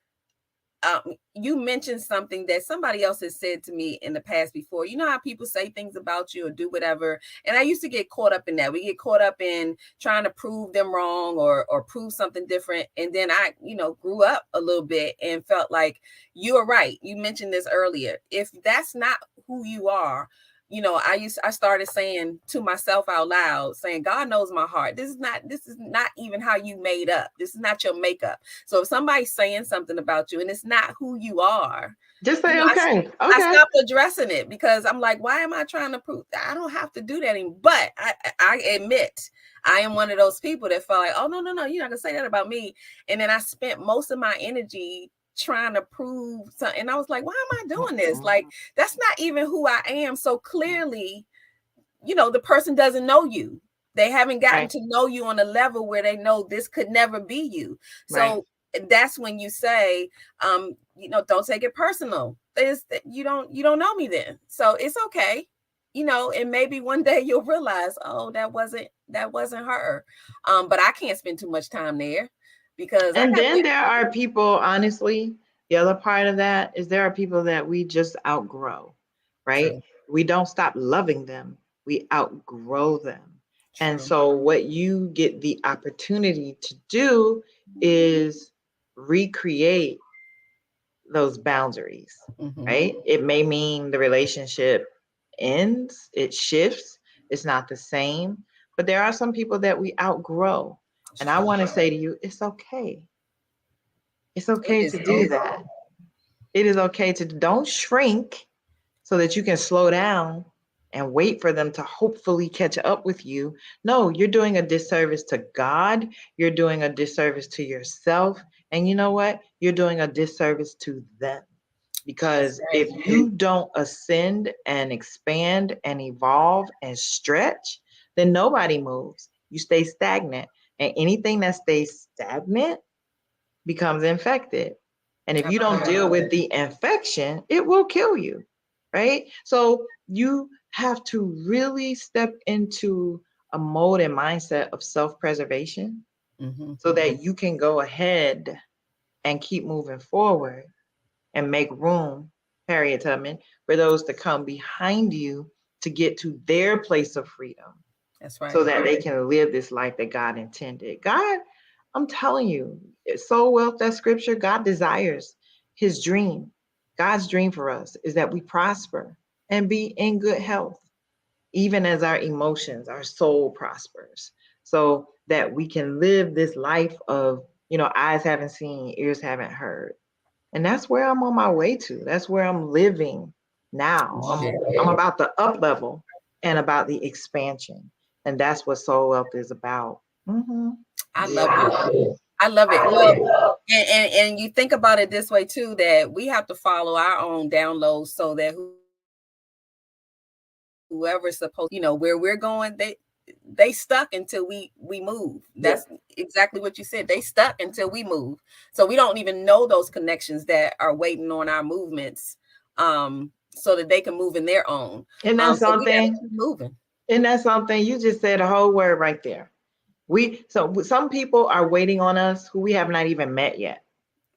you mentioned something that somebody else has said to me in the past before. You know how people say things about you or do whatever, and I used to get caught up in that. We get caught up in trying to prove them wrong or prove something different, and then I, grew up a little bit and felt like you are right. You mentioned this earlier. If that's not who you are, I started saying to myself out loud, saying, God knows my heart. This is not even how you made up. This is not your makeup. So if somebody's saying something about you and it's not who you are, just say, okay. I stopped addressing it because I'm like, why am I trying to prove? I don't have to do that anymore. But I admit I am one of those people that felt like, oh, no, you're not gonna say that about me. And then I spent most of my energy trying to prove something. And I was like, why am I doing this? Like, that's not even who I am. So clearly, the person doesn't know you. They haven't gotten to know you on a level where they know this could never be you. So that's when you say, don't take it personal. You don't know me then. So it's okay. And maybe one day you'll realize, oh, that wasn't her. But I can't spend too much time there. Because there are people, honestly, the other part of that is there are people that we just outgrow, right? True. We don't stop loving them. We outgrow them. True. And so what you get the opportunity to do is recreate those boundaries, right? It may mean the relationship ends, it shifts, it's not the same, but there are some people that we outgrow. And I want to say to you, it's okay. It's okay to do that. It is okay to don't shrink so that you can slow down and wait for them to hopefully catch up with you. No, you're doing a disservice to God. You're doing a disservice to yourself. And you know what? You're doing a disservice to them. Because if you don't ascend and expand and evolve and stretch, then nobody moves. You stay stagnant. And anything that stays stagnant becomes infected. And if you don't deal with the infection, it will kill you, right? So you have to really step into a mode and mindset of self-preservation so that you can go ahead and keep moving forward and make room, Harriet Tubman, for those to come behind you to get to their place of freedom. That's right. So that they can live this life that God intended. God, I'm telling you, Soul Wealth, that scripture, God desires his dream. God's dream for us is that we prosper and be in good health, even as our emotions, our soul prospers, so that we can live this life of, eyes haven't seen, ears haven't heard. And that's where I'm on my way to. That's where I'm living now. I'm about the up level and about the expansion. And that's what Soul Wealth is about. I love it. I love it. Well, and you think about it this way too, that we have to follow our own downloads so that whoever's supposed, where we're going, they stuck until we move. That's exactly what you said. They stuck until we move. So we don't even know those connections that are waiting on our movements, so that they can move in their own. And that's something moving. And that's something you just said a whole word right there. So some people are waiting on us who we have not even met yet.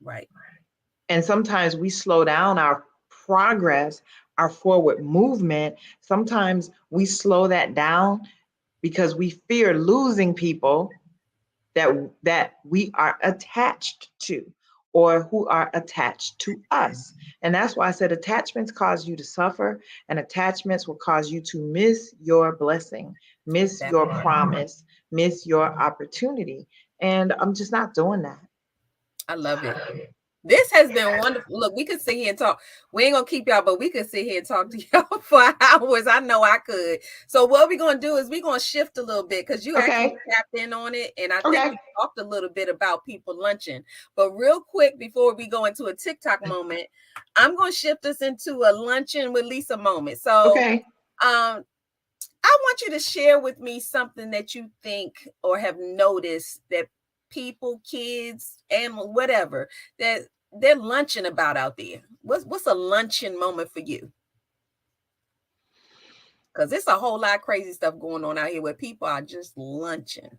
Right. And sometimes we slow down our progress, our forward movement. Sometimes we slow that down because we fear losing people that we are attached to or who are attached to us. And that's why I said attachments cause you to suffer, and attachments will cause you to miss your blessing, miss your promise, miss your opportunity. And I'm just not doing that. I love it. This has been wonderful. Look, we could sit here and talk. We ain't gonna keep y'all, but we could sit here and talk to y'all for hours. I know I could. So what we're gonna do is we're gonna shift a little bit because you actually tapped in on it, and I think we talked a little bit about people lunching. But real quick, before we go into a TikTok moment, I'm gonna shift us into a luncheon with Lisa moment. So I want you to share with me something that you think or have noticed that people, kids, animals, whatever, that they're lunching about out there. What's a luncheon moment for you? Because there's a whole lot of crazy stuff going on out here where people are just lunching.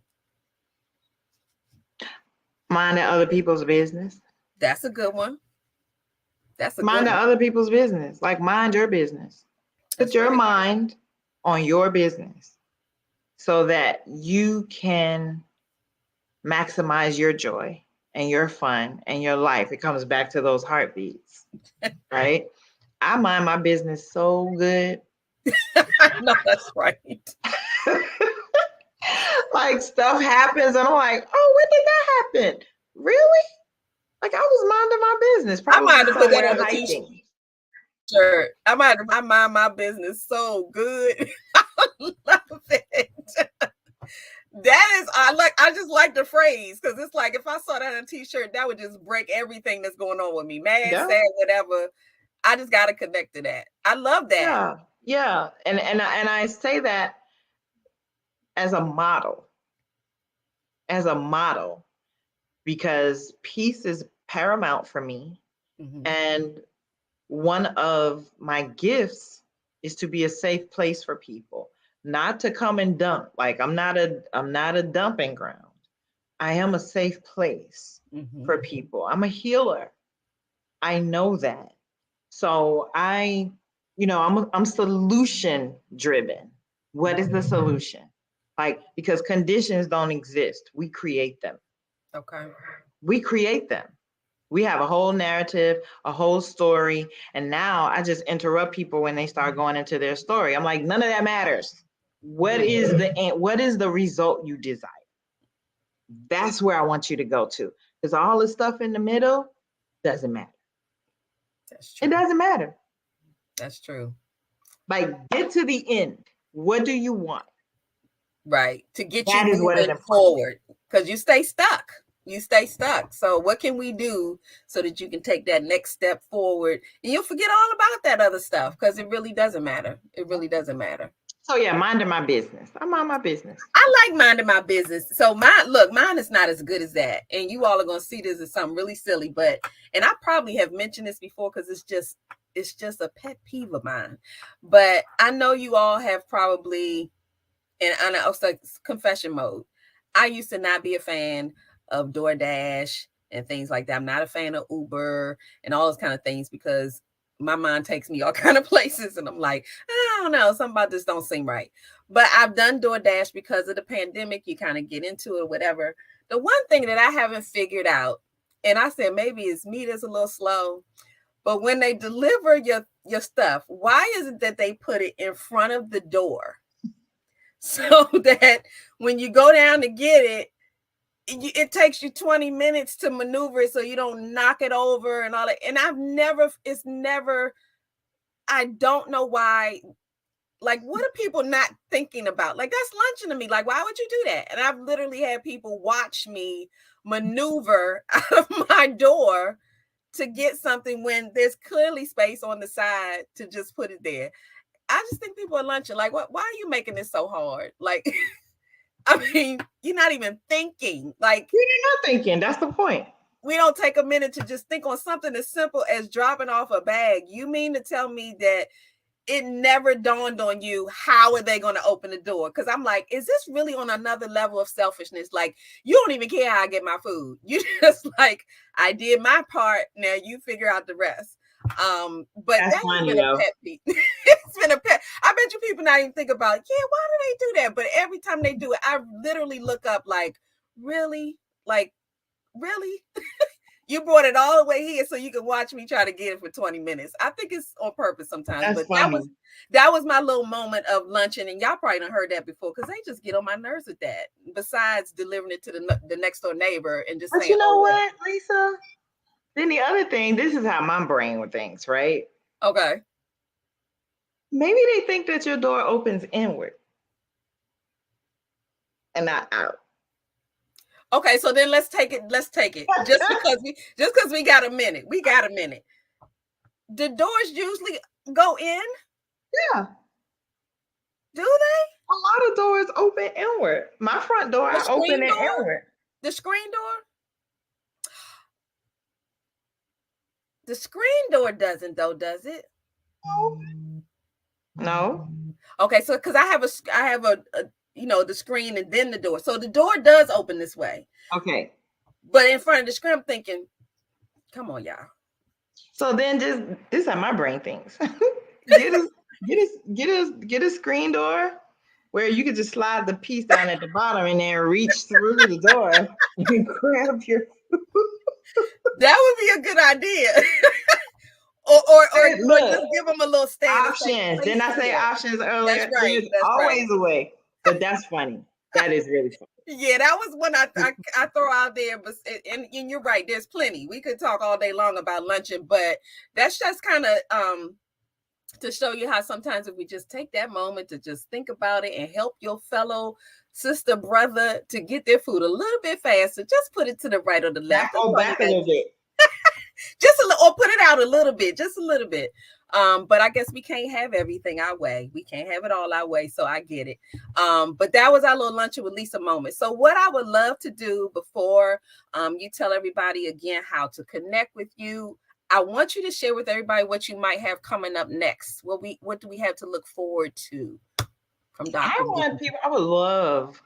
Minding other people's business. That's a good one. That's a mind other people's business. Like, mind your business. Put your mind on your business so that you can maximize your joy and your fun and your life. It comes back to those heartbeats, right? I mind my business so good. No, that's right. Like, stuff happens and I'm like, oh, when did that happen? Really? Like, I was minding my business. Probably I might have put that on the hiking. T-shirt. I mind my business so good. I love it. That is, I just like the phrase, because it's like if I saw that on a T-shirt, that would just break everything that's going on with me. Mad, sad, whatever. I just got to connect to that. I love that. Yeah. And I say that as a model, because peace is paramount for me. Mm-hmm. And one of my gifts is to be a safe place for people, not to come and dump. Like, I'm not a dumping ground. I am a safe place for people. I'm a healer. I know that. So I'm solution driven. What is the solution? Like, because conditions don't exist. We create them. Okay. We create them. We have a whole narrative, a whole story. And now I just interrupt people when they start going into their story. I'm like, none of that matters. What is the result you desire? That's where I want you to go to. Because all the stuff in the middle doesn't matter. That's true. It doesn't matter. That's true. Like, get to the end. What do you want? Right. To get you moving forward. Because you stay stuck. So what can we do so that you can take that next step forward and you'll forget all about that other stuff? Because it really doesn't matter. So yeah, minding my business. I mind my business. I like minding my business. So mine is not as good as that. And you all are going to see this as something really silly, and I probably have mentioned this before because it's just a pet peeve of mine. But I know you all have probably, and I know it's like confession mode. I used to not be a fan of DoorDash and things like that. I'm not a fan of Uber and all those kind of things because my mind takes me all kind of places and I'm like, I don't know, something about this don't seem right. But I've done DoorDash because of the pandemic. You kind of get into it, whatever. The one thing that I haven't figured out, and I said maybe it's me that's a little slow, but when they deliver your stuff, why is it that they put it in front of the door so that when you go down to get it, it takes you 20 minutes to maneuver it so you don't knock it over and all that. And I don't know why. Like, what are people not thinking about? Like, that's luncheon to me. Like, why would you do that? And I've literally had people watch me maneuver out of my door to get something when there's clearly space on the side to just put it there. I just think people are lunching. Like, why are you making this so hard? Like, I mean, you're not even thinking. Like, you're not thinking. That's the point. We don't take a minute to just think on something as simple as dropping off a bag. You mean to tell me that it never dawned on you, how are they going to open the door? Because I'm like, is this really on another level of selfishness? Like, you don't even care how I get my food. You just like, I did my part. Now you figure out the rest. But that's been a pet peeve. It's been a pet. I bet you people not even think about, why do they do that? But every time they do it, I literally look up like, really? Like, really? You brought it all the way here so you can watch me try to get it for 20 minutes. I think it's on purpose sometimes. That's but funny. That was my little moment of luncheon. And y'all probably done heard that before because they just get on my nerves with that. Besides delivering it to the next door neighbor and just saying, you know what, Lisa? Then the other thing, this is how my brain thinks, right? Okay. Maybe they think that your door opens inward and not out. Okay, so then let's take it. Just because we got a minute. The doors usually go in? Yeah. Do they? A lot of doors open inward. My front door, I open it inward. The screen door? The screen door doesn't though, does it? No. Okay, so because I have a the screen and then the door. So the door does open this way. Okay. But in front of the screen, I'm thinking, come on, y'all. So then this is how my brain thinks. get a screen door where you could just slide the piece down at the bottom and then reach through the door and grab your That would be a good idea. or look, just give them a little stand. options. Didn't I say options earlier? That's right. There's always a way. But that's funny. That is really funny. Yeah, that was one I throw out there, but and you're right. There's plenty. We could talk all day long about luncheon, but that's just kind of to show you how sometimes if we just take that moment to just think about it and help your fellow sister, brother to get their food a little bit faster, just put it to the right or the left. Back a little bit. Just a little, or put it out a little bit, just a little bit. But I guess we can't have everything our way. We can't have it all our way. So I get it. But that was our little Luncheon with Lisa moment. So what I would love to do before you tell everybody again how to connect with you, I want you to share with everybody what you might have coming up next. What do we have to look forward to from Dr. I would love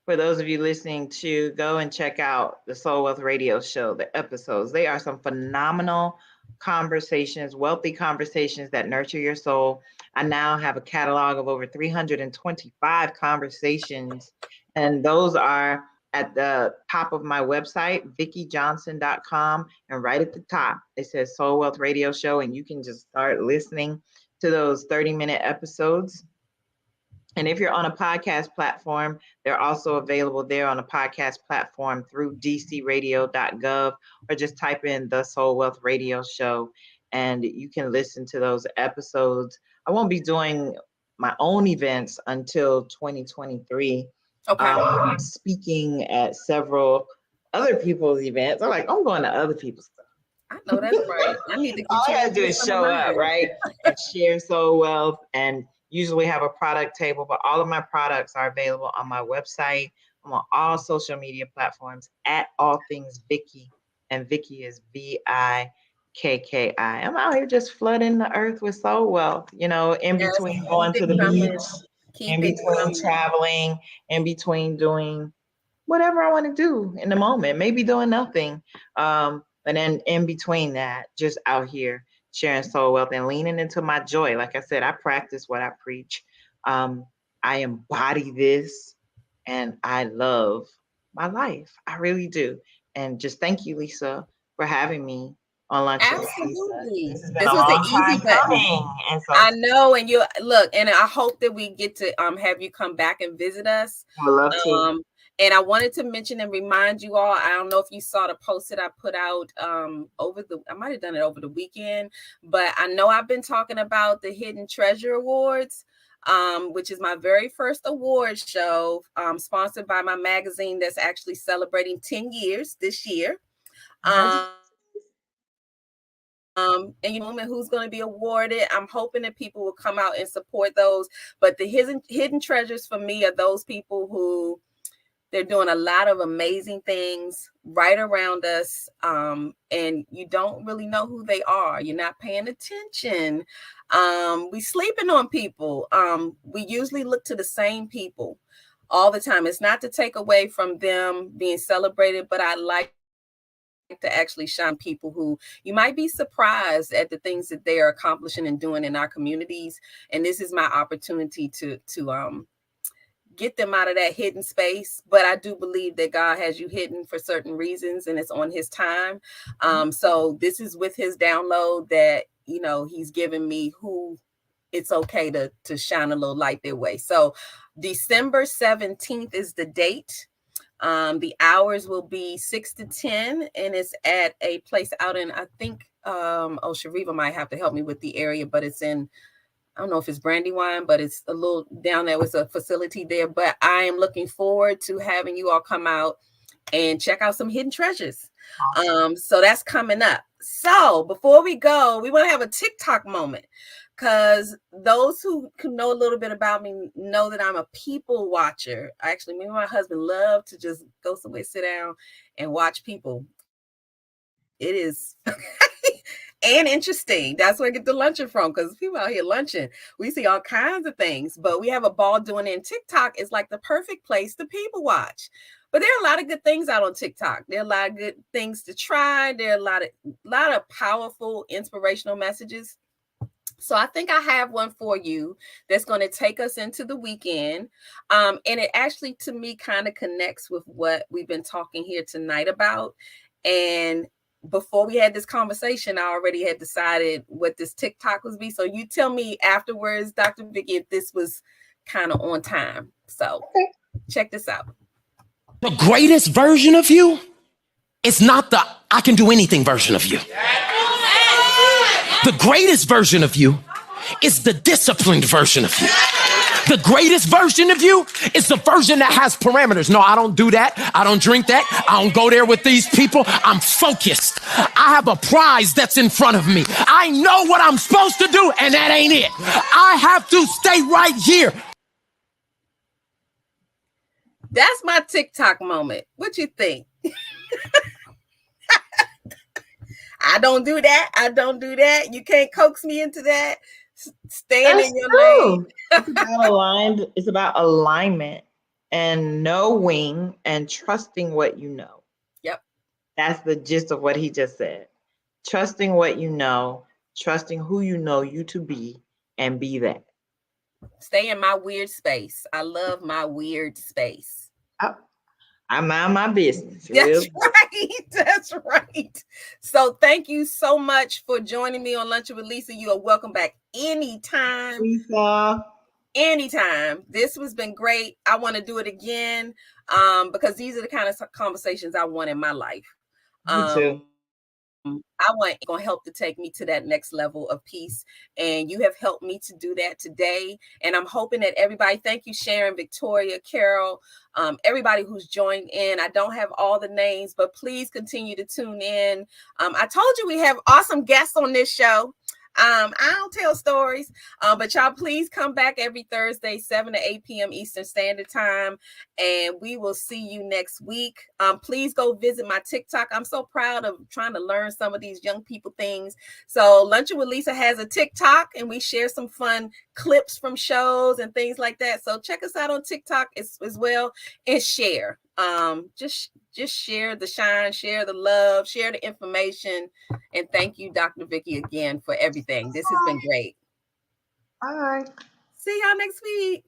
for those of you listening to go and check out the Soul Wealth Radio Show, the episodes. They are some phenomenal conversations, wealthy conversations that nurture your soul. I now have a catalog of over 325 conversations, and those are at the top of my website, VikkiJohnson.com, and right at the top, it says Soul Wealth Radio Show, and you can just start listening to those 30-minute episodes. And if you're on a podcast platform, they're also available there on a podcast platform through dcradio.gov, or just type in the Soul Wealth Radio Show and you can listen to those episodes. I won't be doing my own events until 2023. Okay. Speaking at several other people's events. I'm going to other people's stuff. I know that's right. I need to get all I gotta do is show up, right? And share Soul Wealth, and usually have a product table, but all of my products are available on my website. I'm on all social media platforms at All Things Vikki, and Vikki is Vikki. I'm out here just flooding the earth with soul wealth, in between going to the beach, in between traveling, in between doing whatever I want to do in the moment, maybe doing nothing. But then in between that, just out here sharing soul wealth and leaning into my joy. Like I said, I practice what I preach. I embody this, and I love my life. I really do. And just thank you, Lisa, for having me on Lunch. Absolutely. This was an easy coming. And so I know, and you look, and I hope that we get to have you come back and visit us. I would love to. And I wanted to mention and remind you all, I don't know if you saw the post that I put out I might have done it over the weekend, but I know I've been talking about the Hidden Treasure Awards, which is my very first award show, sponsored by my magazine that's actually celebrating 10 years this year. And who's going to be awarded. I'm hoping that people will come out and support those. But the hidden treasures for me are those people who they're doing a lot of amazing things right around us. And you don't really know who they are. You're not paying attention. We sleeping on people. We usually look to the same people all the time. It's not to take away from them being celebrated, but I like to actually shine people who you might be surprised at the things that they are accomplishing and doing in our communities. And this is my opportunity to get them out of that hidden space. But I do believe that God has you hidden for certain reasons, and it's on his time. So this is with his download that, he's given me who it's okay to shine a little light their way. So December 17th is the date. The hours will be 6 to 10, and it's at a place out in, I think, Shariva might have to help me with the area, but it's in, I don't know if it's Brandywine, but it's a little down there. It's a facility there. But I am looking forward to having you all come out and check out some hidden treasures. Awesome. So that's coming up. So before we go, we want to have a TikTok moment, because those who know a little bit about me know that I'm a people watcher. Actually, me and my husband love to just go somewhere, sit down, and watch people. It is and interesting. That's where I get the luncheon from, because people out here lunching, we see all kinds of things, but we have a ball doing it. And TikTok is like the perfect place to people watch. But there are a lot of good things out on TikTok. There are a lot of good things to try. There are a lot of powerful, inspirational messages. So I think I have one for you that's going to take us into the weekend. And it actually, to me, kind of connects with what we've been talking here tonight about. And before we had this conversation, I already had decided what this TikTok was be. So you tell me afterwards, Dr. Vikki, if this was kind of on time. So check this out. The greatest version of you is not the I can do anything version of you. The greatest version of you is the disciplined version of you. The greatest version of you is the version that has parameters. No, I don't do that. I don't drink that. I don't go there with these people. I'm focused. I have a prize that's in front of me. I know what I'm supposed to do, and that ain't it. I have to stay right here. That's my TikTok moment. What you think? I don't do that. I don't do that. You can't coax me into that. Stand in your lane. It's about alignment and knowing and trusting what you know. Yep. That's the gist of what he just said. Trusting what you know, trusting who you know you to be, and be that. Stay in my weird space. I love my weird space. I mind my business. That's right. That's right. So thank you so much for joining me on Lunchin with Lisa. You are welcome back anytime. Lisa. Anytime. This has been great. I want to do it again because these are the kind of conversations I want in my life. Me too. I want it going to help to take me to that next level of peace. And you have helped me to do that today. And I'm hoping that everybody, thank you, Sharon, Victoria, Carol, everybody who's joined in. I don't have all the names, but please continue to tune in. I told you we have awesome guests on this show. I don't tell stories, but y'all please come back every Thursday, 7 to 8 p.m. Eastern Standard Time, and we will see you next week. Please go visit my TikTok. I'm so proud of trying to learn some of these young people things. So Lunchin with Lisa has a TikTok, and we share some fun clips from shows and things like that. So check us out on TikTok as well, and share. Just share the shine, share the love, share the information. And thank you, Dr. Vikki, again for everything. This has been great. Bye. See y'all next week.